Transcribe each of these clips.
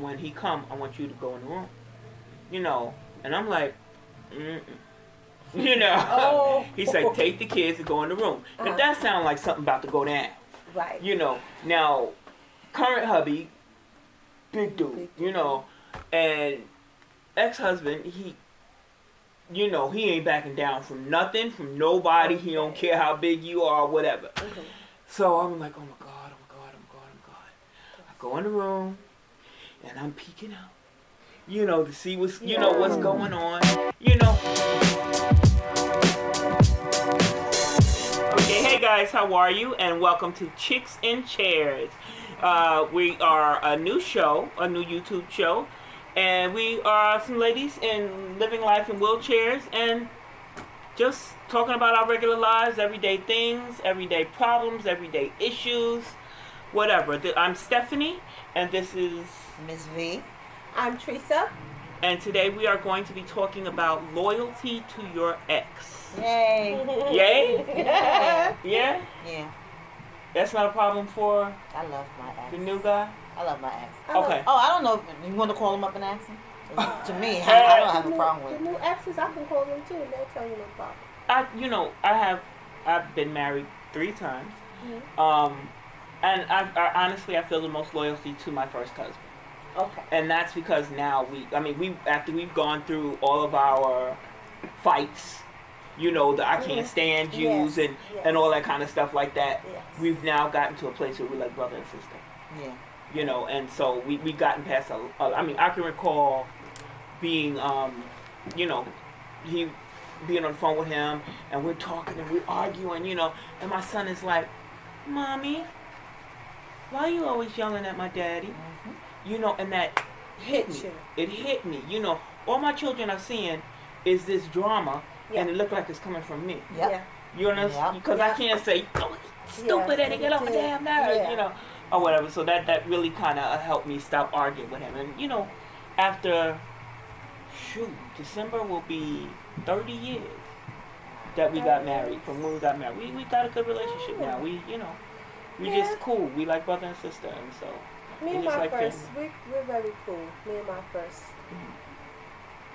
when he come, I want you to go in the room. You know, and I'm like, mm-mm. You know. Oh. He's like, take the kids and go in the room. Now that sounds like something about to go down. Right. You know. Now, current hubby, big dude, you know, and ex-husband, he ain't backing down from nothing, from nobody. He don't care how big you are, whatever. So I'm like, oh my God. I go in the room, and I'm peeking out, to see what's going on, Okay, hey guys, how are you? And welcome to Chicks in Chairs. We are a new show, a new YouTube show. And we are some ladies in living life in wheelchairs and just talking about our regular lives, everyday things, everyday problems, everyday issues, whatever. I'm Stephanie, and this is Ms. V. I'm Teresa. And today we are going to be talking about loyalty to your ex. Yay. Yay? Yeah. Yeah? Yeah. That's not a problem for I love my ex. the new guy? I love my ex. Okay. Oh, I don't know if you want to call him up and ask him. To me, I don't have a problem with the new exes. I can call them too, and they'll tell you no problem. I've been married 3 times. And I honestly, I feel the most loyalty to my first husband. Okay. And that's because now after we've gone through all of our fights, the I can't stand yous and all that kind of stuff like that. Yes. We've now gotten to a place where we're like brother and sister. Yeah. And so we gotten past I can recall being, he being on the phone with him, and we're talking and we're arguing, and my son is like, Mommy, why are you always yelling at my daddy? And that hit me. It hit me. All my children are seeing is this drama, and it looked like it's coming from me. Yep. You understand? Because I can't say, oh, stupid, and get off my damn marriage, or whatever. So that really kind of helped me stop arguing with him. And, after, December will be 30 years that we got married, from when we got married. We got a good relationship now. We just cool. We like brother and sister, and so. Me and my first, we're very cool. Me and my first.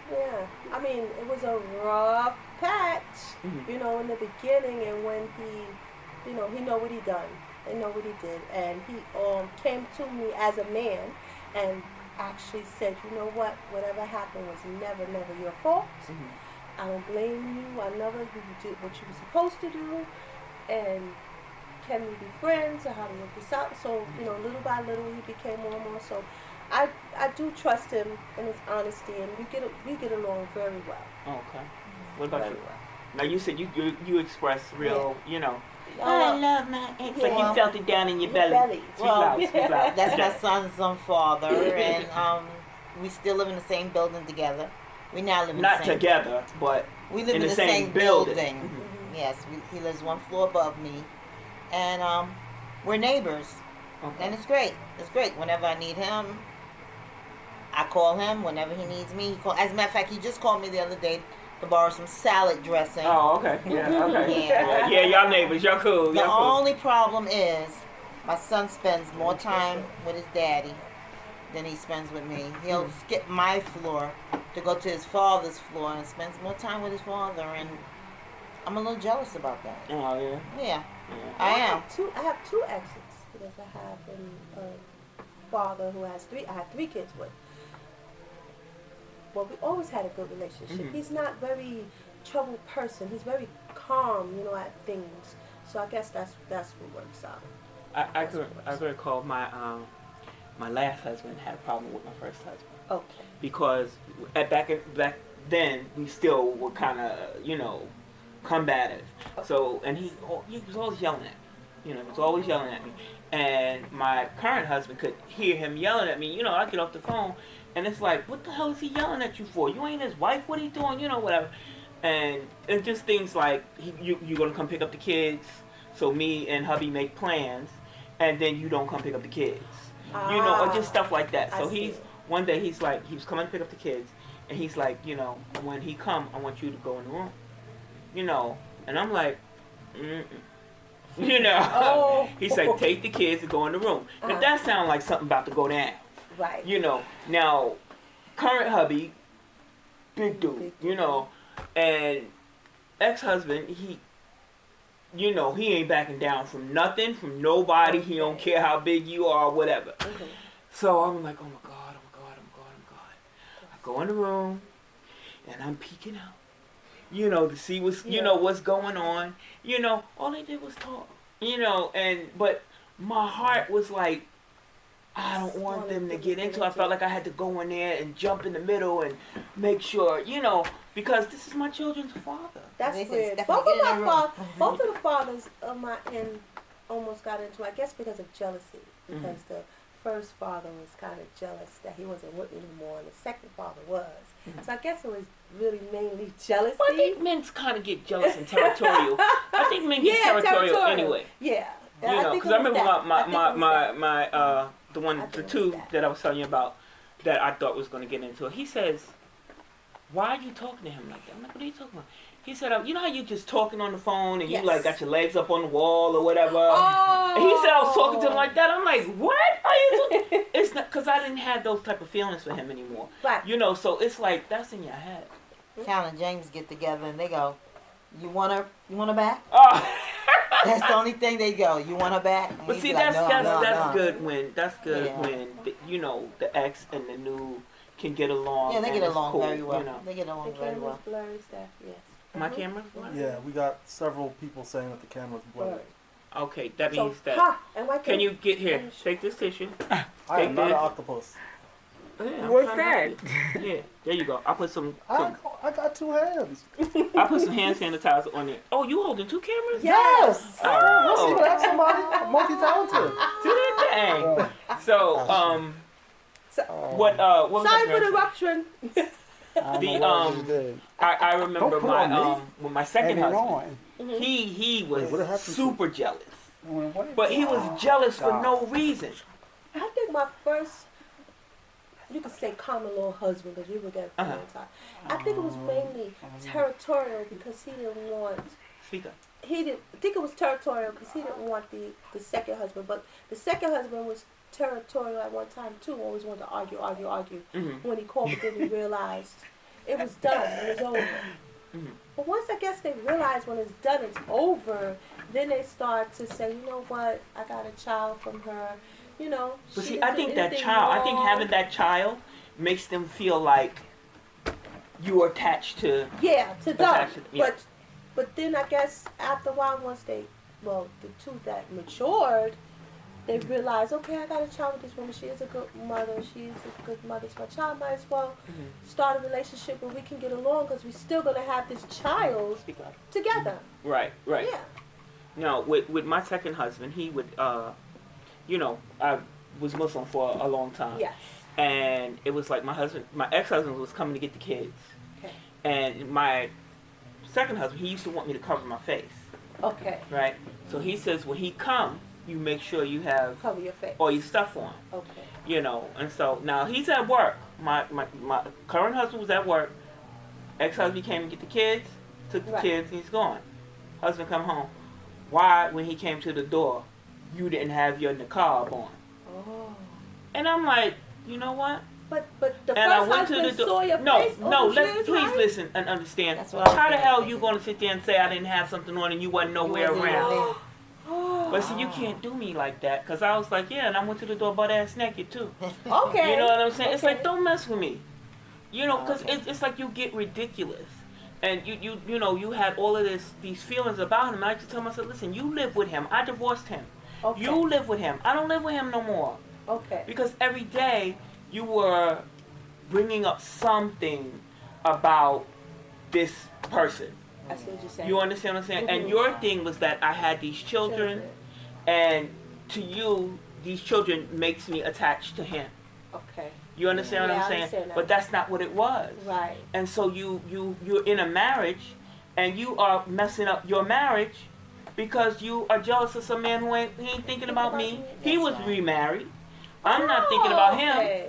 Yeah. I mean, it was a rough patch, in the beginning, and when he know what he done. They know what he did, and he came to me as a man and actually said, you know what, whatever happened was never your fault. I don't blame you. I never you did what you were supposed to do, and can we be friends, or how to work this out? So little by little he became more and more. So I do trust him in his honesty, and we get along very well. Okay. What about you? Well. Now you said you express real, I love my ex. Like you felt it down in your belly. Speak loud. That's my son's father, and we still live in the same building together. We now live in not the same together, but we live in the same building. Yes, he lives 1 floor above me, and we're neighbors, and it's great. It's great. Whenever I need him, I call him. Whenever he needs me, he calls. As a matter of fact, he just called me the other day to borrow some salad dressing. Oh, okay. Yeah, okay. Yeah, y'all neighbors. Y'all cool. The only problem is my son spends more time with his daddy than he spends with me. He'll skip my floor to go to his father's floor and spends more time with his father, and I'm a little jealous about that. Oh, yeah? Yeah. I am. I have 2 exes, because I have a father who has 3. I have 3 kids with. Well, we always had a good relationship. He's not very troubled person. He's very calm, at things. So I guess that's what works out. I could recall my last husband had a problem with my first husband. Okay. Because back then we still were kind of combative. So and he was always yelling at me. He was always yelling at me. And my current husband could hear him yelling at me. I get off the phone. And it's like, what the hell is he yelling at you for? You ain't his wife. What are you doing? Whatever. And just things like, you're going to come pick up the kids. So me and hubby make plans. And then you don't come pick up the kids. Or just stuff like that. So one day he's like, he was coming to pick up the kids. And he's like, when he come, I want you to go in the room. And I'm like, He's like, take the kids and go in the room. Now that sounds like something about to go down. Right. You know, now current hubby, big dude, you know, and ex-husband, he ain't backing down from nothing, from nobody. He don't care how big you are, whatever. Mm-hmm. So I'm like, oh my God, oh my God, oh my God, oh my God. I go in the room and I'm peeking out, to see what's going on. All they did was talk, but my heart was like, I don't want them to get into it. I felt like I had to go in there and jump in the middle and make sure, because this is my children's father. That's weird. Both of the fathers of my end almost got into it, I guess because of jealousy. Because the first father was kind of jealous that he wasn't with me anymore, and the second father was. So I guess it was really mainly jealousy. Well, I think men kind of get jealous and territorial. I think men get territorial anyway. Yeah. Because I remember the two that I was telling you about that I thought was going to get into it. He says, "Why are you talking to him like that?" I'm like, "What are you talking about?" He said, "You know how you just talking on the phone and you like got your legs up on the wall or whatever." Oh. And he said I was talking to him like that. I'm like, "What are you doing?" It's not because I didn't have those type of feelings for him anymore. Right. So it's like that's in your head. Cal and James get together and they go, "You want her back?" Oh. That's the only thing they go. "You want her back?" And But see, like, that's good when the ex and the new can get along. Yeah, they get along cool, very well. They get along very well. Blurry stuff, yes. My camera's blurry? Yeah, we got several people saying that the camera's blurry. Okay, that means that. Can you get here? Take this tissue. I am not an octopus. Yeah, What's that? Yeah, there you go. I put some. I got two hands. I put some hand sanitizer on it. Oh, you holding two cameras? Yes. Oh. Let's see what that's somebody multi-talented. Do that thing. So what was sorry for the eruption. I remember when my second husband, he was super jealous, but he was jealous for no reason. I think my first, you could say common law husband, because we were getting time. I think it was mainly territorial because he didn't want. Speak up. I think it was territorial because he didn't want the second husband, but the second husband was territorial at one time too. Always wanted to argue. When he called, but then he realized it was done. It was over. But once I guess they realize when it's done, it's over. Then they start to say, you know what? I got a child from her. But see, I think having that child makes them feel like you're attached to. Yeah, to them. Yeah. But then I guess after a while, once the two that matured, they realized, okay, I got a child with this woman. She is a good mother. She is a good mother to my child. Might as well start a relationship where we can get along because we're still going to have this child together. Right. Yeah. No, with my second husband, he would, I was Muslim for a long time. Yes. And it was like my ex-husband was coming to get the kids. Okay. And my second husband, he used to want me to cover my face. Okay. Right? So he says when he comes, you make sure you have cover your face, all your stuff on. Okay. And so now he's at work. My current husband was at work. Ex-husband came to get the kids, took the kids, and he's gone. Husband come home. Why, when he came to the door, you didn't have your niqab on? Oh. And I'm like, you know what? But the first husband saw your face. Please listen and understand. How the hell are you going to sit there and say I didn't have something on and you wasn't nowhere around? But see, you can't do me like that, because I was like, yeah, and I went to the door butt-ass naked, too. Okay. You know what I'm saying? Okay. It's like, don't mess with me. Because it's like you get ridiculous. And you had all of these feelings about him. And I just tell myself, listen, you live with him. I divorced him. Okay. You live with him. I don't live with him no more. Okay. Because every day you were bringing up something about this person. I see what you're saying. You understand what I'm saying? And your thing was that I had these children, and to you, these children makes me attached to him. Okay. You understand what I'm saying? That. But that's not what it was. Right. And so you're in a marriage, and you are messing up your marriage because you are jealous of some man who ain't thinking about me. He was remarried. I'm not thinking about him.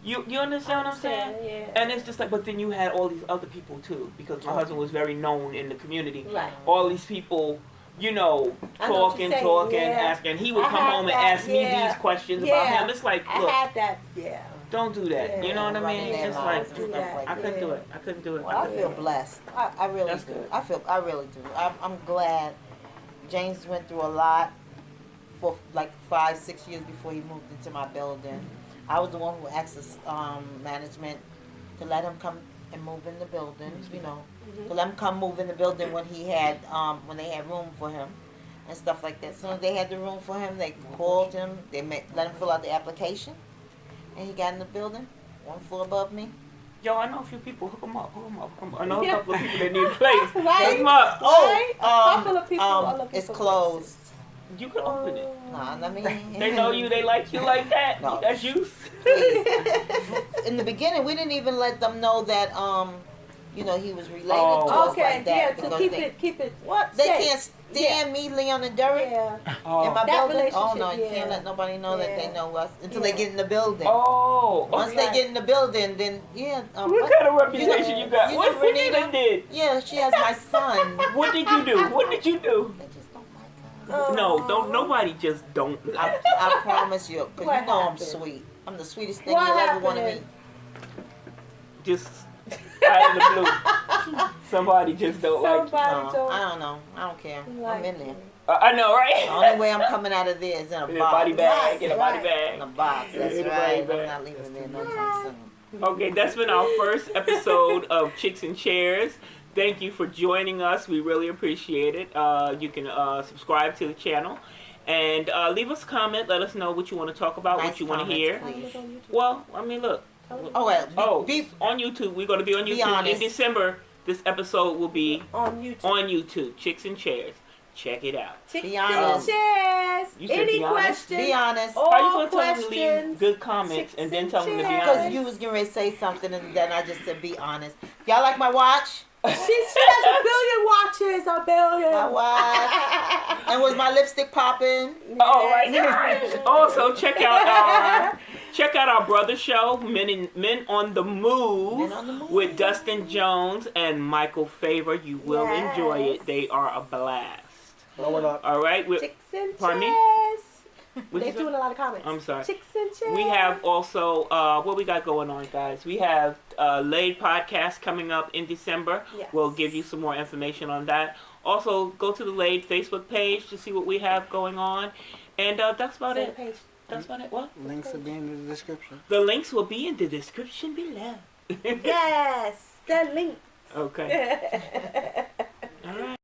You understand what I'm saying? Yeah. And it's just like, but then you had all these other people too, because my husband was very known in the community. Right. All these people you know, I know what you're talking, saying, yeah. asking. He would I come had home and that, ask me yeah. these questions about Yeah. him. It's like, I look, had that, yeah. don't do that. Yeah. You know what I Running mean? their It's mouths like, and stuff like I that. couldn't do it. I couldn't do it. Well, I feel blessed. I really That's do. good. I really do. I'm glad. James went through a lot for like 5-6 years before he moved into my building. I was the one who asked the management to let him come and move in the building. You know, to let him come move in the building when he had when they had room for him and stuff like that. As soon as they had the room for him, they called him. They let him fill out the application, and he got in the building, one floor above me. Yo, I know a few people. Hook them up. I know a couple of people that need a place. Right. Hook them up. Right? A couple of people are looking it's for closed. You can open it. Nah, I mean, They know you. They like you like that. No. That's you. Please. In the beginning, we didn't even let them know that you know, he was related to us Okay, like that. yeah, to because keep it. they safe. can't stand me, Leon and Derek, Yeah. in my That building. Oh relationship, no, you yeah. can't let nobody know that they Yeah. know us until Yeah. they get in the building. Oh. Once Okay. they get in the building, then yeah. What kind of reputation you got? You What know you Renita? done did? Yeah, she has my son. What did you do? What did you do? They just don't like her. No, don't. Nobody just don't. I promise you, because What you know happened? I'm sweet. I'm the sweetest thing What you'll ever want to meet. happened? Just out of the blue. Somebody just don't like you. Somebody No, don't I don't know. I don't care. like I'm in there. you. I know, right? The only way I'm coming out of there is in a In a box. body bag. Right, In a body right. In a bag. box. That's In a right. body I'm bag. not leaving there no time soon. Okay, that's been our first episode of Chicks and Chairs. Thank you for joining us. We really appreciate it. You can subscribe to the channel and leave us a comment. Let us know what you want to talk about, Nice what you want to comments, hear. please. Well, I mean, look. Oh, well, be On YouTube. We're going to be on Be YouTube in honest. December. This episode will be On YouTube. on YouTube. Chicks and Chairs. Check it out. Chicks Be and honest. chairs. You said Any be honest? questions? be honest. All How you going to tell them to questions. leave good comments and then tell them to be Chicks and honest? Because you was getting ready to say something and then I just said be honest. Y'all like my watch? She has 1 billion watches. 1 billion. My watch. And was my lipstick popping? Oh, right. Also, check out our brother show, Men on the Move, Men on the Move. with Dustin Jones and Michael Favor. You will enjoy it. They are a blast. No, we're not. All right. Chicks and Pardon me? chairs. What'd They're you say? doing a lot of comments. I'm sorry. Chicks and chairs. We have also, what we got going on, guys? We have L.A.I.D podcast coming up in December. Yes. We'll give you some more information on that. Also, go to the L.A.I.D Facebook page to see what we have going on. And that's about Say the it. page. That's about it. What? Links will be in the description. The links will be in the description below. Yes. The link. Okay. All right.